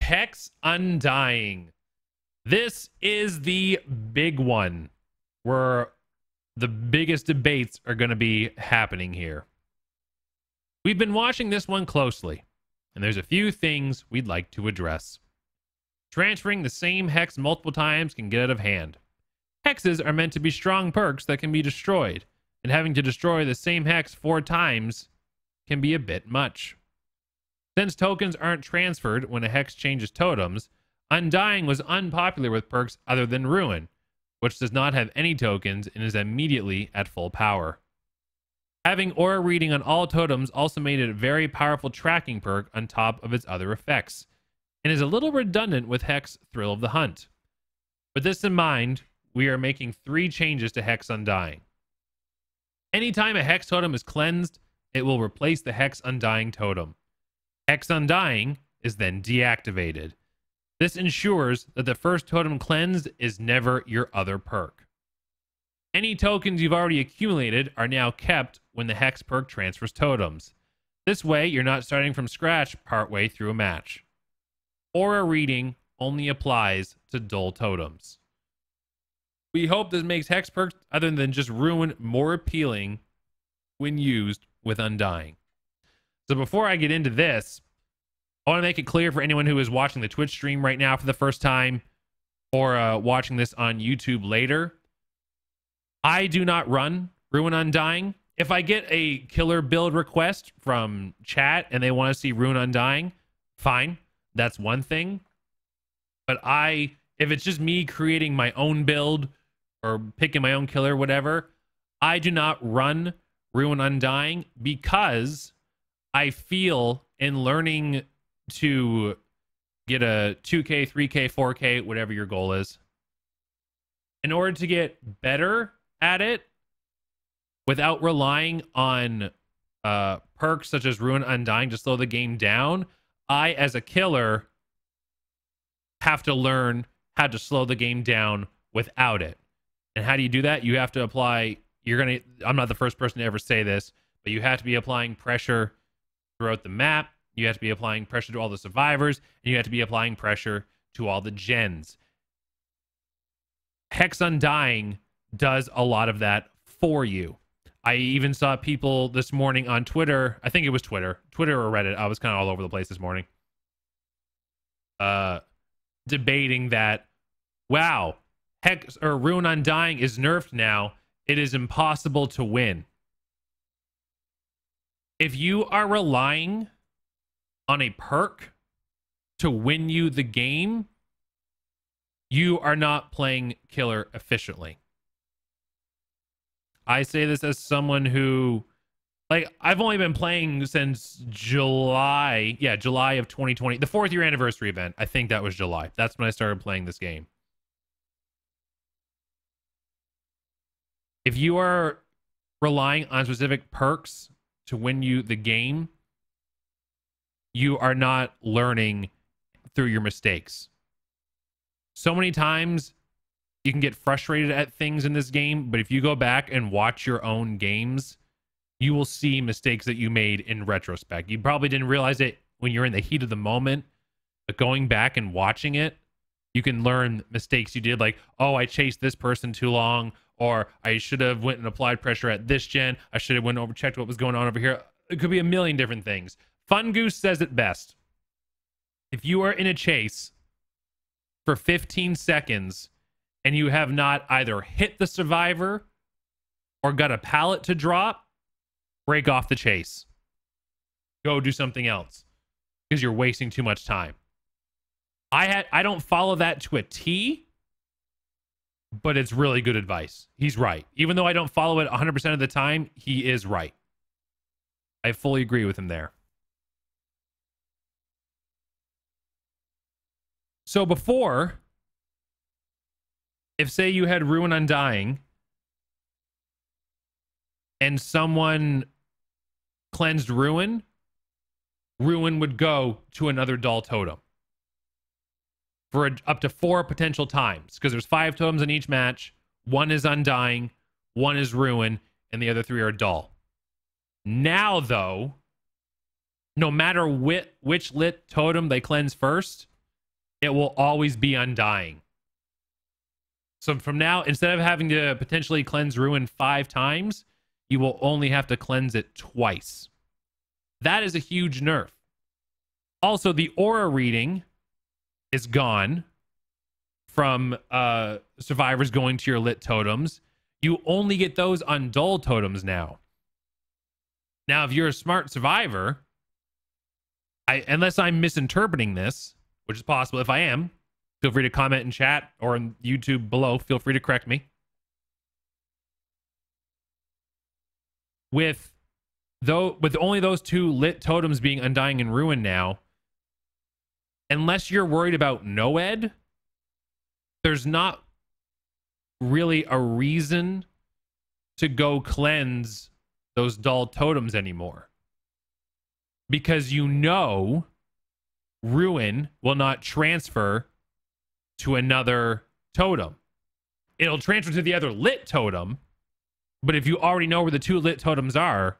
Hex Undying. This is the big one where the biggest debates are going to be happening here. We've been watching this one closely, and there's a few things we'd like to address. Transferring the same hex multiple times can get out of hand. Hexes are meant to be strong perks that can be destroyed, and having to destroy the same hex 4 times can be a bit much. Since tokens aren't transferred when a hex changes totems, Undying was unpopular with perks other than Ruin, which does not have any tokens and is immediately at full power. Having aura reading on all totems also made it a very powerful tracking perk on top of its other effects, and is a little redundant with Hex Thrill of the Hunt. With this in mind, we are making 3 changes to Hex Undying. Anytime a Hex totem is cleansed, it will replace the Hex Undying totem. Hex Undying is then deactivated. This ensures that the first totem cleansed is never your other perk. Any tokens you've already accumulated are now kept when the Hex perk transfers totems. This way, you're not starting from scratch partway through a match. Aura reading only applies to dull totems. We hope this makes Hex perks other than just Ruin more appealing when used with Undying. So before I get into this, I want to make it clear for anyone who is watching the Twitch stream right now for the first time or watching this on YouTube later, I do not run Ruin Undying. If I get a killer build request from chat and they want to see Ruin Undying, fine. That's one thing. But if it's just me creating my own build or picking my own killer, whatever, I do not run Ruin Undying because I feel in learning to get a 2K, 3K, 4K, whatever your goal is, in order to get better at it without relying on perks such as Ruin Undying to slow the game down, I, as a killer, have to learn how to slow the game down without it. And how do you do that? You have to apply, I'm not the first person to ever say this, but you have to be applying pressure throughout the map. You have to be applying pressure to all the survivors, and you have to be applying pressure to all the gens. Hex Undying does a lot of that for you. I even saw people this morning on Twitter. I think it was Twitter or Reddit. I was kind of all over the place this morning. Debating that, wow, Hex or Ruin Undying is nerfed now. It is impossible to win. If you are relying on a perk to win you the game, you are not playing killer efficiently. I say this as someone who, I've only been playing since July of 2020, the 4th year anniversary event. I think that was July. That's when I started playing this game. If you are relying on specific perks to win you the game, you are not learning through your mistakes. So many times you can get frustrated at things in this game, but if you go back and watch your own games, you will see mistakes that you made in retrospect. You probably didn't realize it when you're in the heat of the moment, but going back and watching it, you can learn mistakes you did, like, oh, I chased this person too long, or I should have went and applied pressure at this gen. I should have went over, checked what was going on over here. It could be a million different things. Fun Goose says it best. If you are in a chase for 15 seconds and you have not either hit the survivor or got a pallet to drop, break off the chase. Go do something else because you're wasting too much time. I don't follow that to a T, but it's really good advice. He's right. Even though I don't follow it 100% of the time, he is right. I fully agree with him there. So before, if say you had Ruin Undying and someone cleansed Ruin, Ruin would go to another dull totem for up to 4 potential times, because there's 5 totems in each match. 1 is Undying, 1 is Ruin, and the other 3 are dull. Now, though, no matter which lit totem they cleanse first, it will always be Undying. So from now, instead of having to potentially cleanse Ruin 5 times, you will only have to cleanse it twice. That is a huge nerf. Also, the aura reading is gone from survivors going to your lit totems. You only get those on dull totems now. Now, if you're a smart survivor, unless I'm misinterpreting this, which is possible, if I am, feel free to comment in chat or on YouTube below. Feel free to correct me. With only those 2 lit totems being Undying and Ruin now, unless you're worried about no-ed, there's not really a reason to go cleanse those dull totems anymore. Because you know Ruin will not transfer to another totem. It'll transfer to the other lit totem, but if you already know where the 2 lit totems are,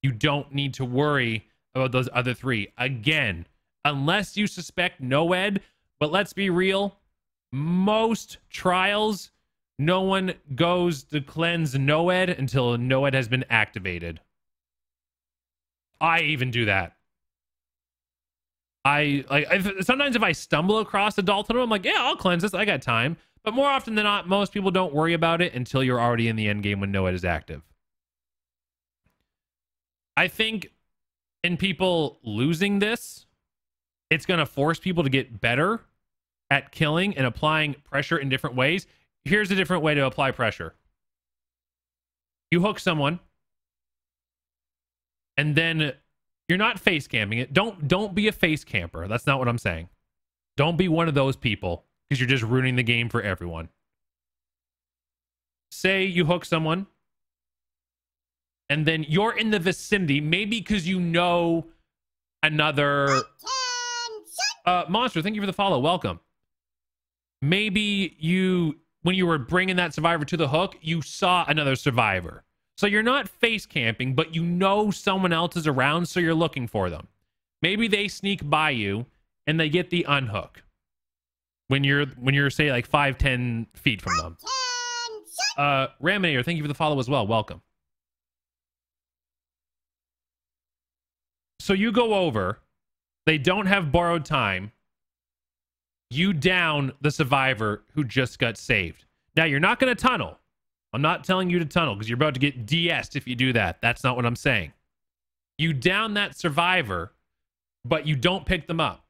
you don't need to worry about those other 3. Again, unless you suspect no-ed, but let's be real, most trials, no one goes to cleanse no-ed until no-ed has been activated. I even do that. Sometimes if I stumble across a dull totem, I'm like, yeah, I'll cleanse this. I got time. But more often than not, most people don't worry about it until you're already in the end game when no-ed is active. I think in people losing this, it's going to force people to get better at killing and applying pressure in different ways. Here's a different way to apply pressure. You hook someone, and then you're not face camping it. Don't be a face camper. That's not what I'm saying. Don't be one of those people, because you're just ruining the game for everyone. Say you hook someone, and then you're in the vicinity, maybe because you know another... Monster, thank you for the follow. Welcome. Maybe when you were bringing that survivor to the hook, you saw another survivor. So you're not face camping, but you know someone else is around, so you're looking for them. Maybe they sneak by you and they get the unhook when you're say like 5-10 feet from them. Raminator, thank you for the follow as well. Welcome. So you go over, they don't have borrowed time. You down the survivor who just got saved. Now, you're not going to tunnel. I'm not telling you to tunnel because you're about to get DS'd if you do that. That's not what I'm saying. You down that survivor, but you don't pick them up.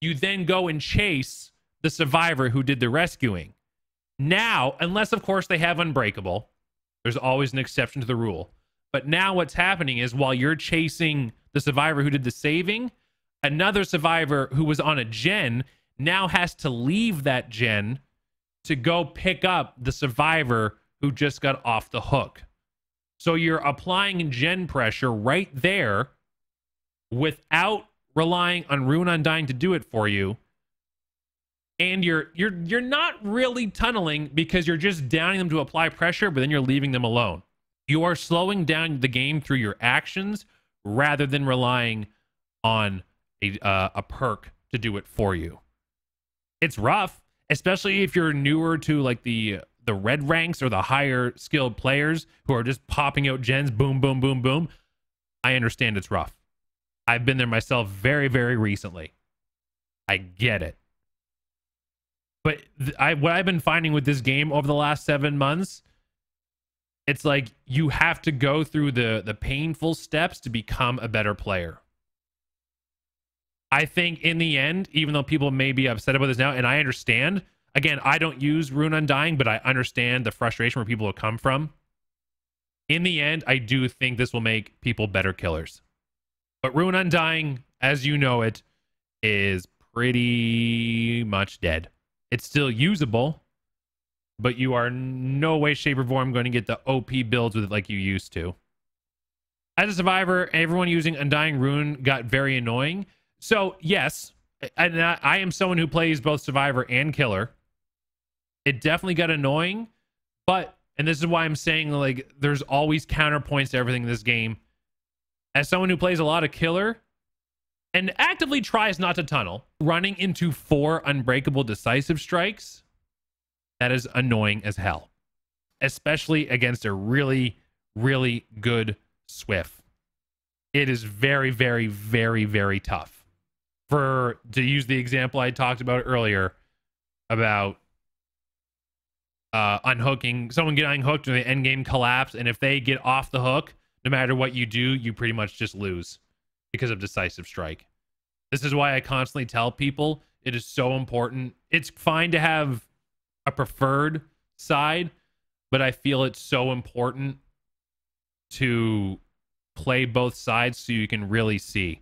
You then go and chase the survivor who did the rescuing. Now, unless, of course, they have Unbreakable, there's always an exception to the rule. But now what's happening is while you're chasing the survivor who did the saving, another survivor who was on a gen now has to leave that gen to go pick up the survivor who just got off the hook. So you're applying gen pressure right there without relying on Ruin Undying to do it for you. And you're not really tunneling because you're just downing them to apply pressure, but then you're leaving them alone. You are slowing down the game through your actions rather than relying on a perk to do it for you. It's rough, especially if you're newer to like the red ranks or the higher skilled players who are just popping out gens, boom, boom, boom, boom. I understand it's rough. I've been there myself very, very recently. I get it. But what I've been finding with this game over the last 7 months, it's like you have to go through the painful steps to become a better player. I think in the end, even though people may be upset about this now, and I understand, again, I don't use Ruin Undying, but I understand the frustration where people will come from. In the end, I do think this will make people better killers. But Ruin Undying, as you know it, is pretty much dead. It's still usable, but you are no way, shape, or form going to get the OP builds with it like you used to. As a survivor, everyone using Undying Ruin got very annoying. So, yes, and I am someone who plays both survivor and killer. It definitely got annoying, but, and this is why I'm saying, like, there's always counterpoints to everything in this game. As someone who plays a lot of killer and actively tries not to tunnel, running into 4 unbreakable decisive strikes, that is annoying as hell. Especially against a really, really good Swift. It is very, very, very, very tough. To use the example I talked about earlier about unhooking, someone getting unhooked and the end game collapse, and if they get off the hook, no matter what you do, you pretty much just lose because of decisive strike. This is why I constantly tell people it is so important. It's fine to have a preferred side, but I feel it's so important to play both sides so you can really see.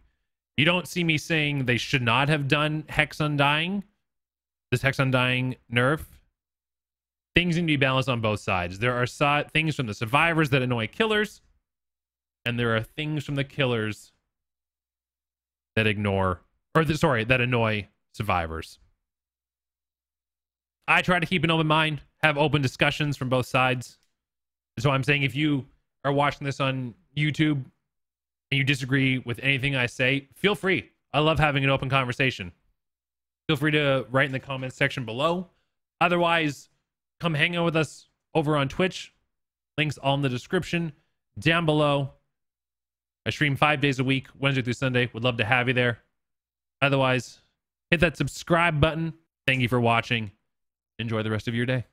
You don't see me saying they should not have done Hex Undying, this Hex Undying nerf. Things need to be balanced on both sides. There are things from the survivors that annoy killers, and there are things from the killers that that annoy survivors. I try to keep an open mind, have open discussions from both sides. So I'm saying if you are watching this on YouTube and you disagree with anything I say, feel free. I love having an open conversation. Feel free to write in the comments section below. Otherwise, come hang out with us over on Twitch. Links all in the description down below. I stream 5 days a week, Wednesday through Sunday. Would love to have you there. Otherwise, hit that subscribe button. Thank you for watching. Enjoy the rest of your day.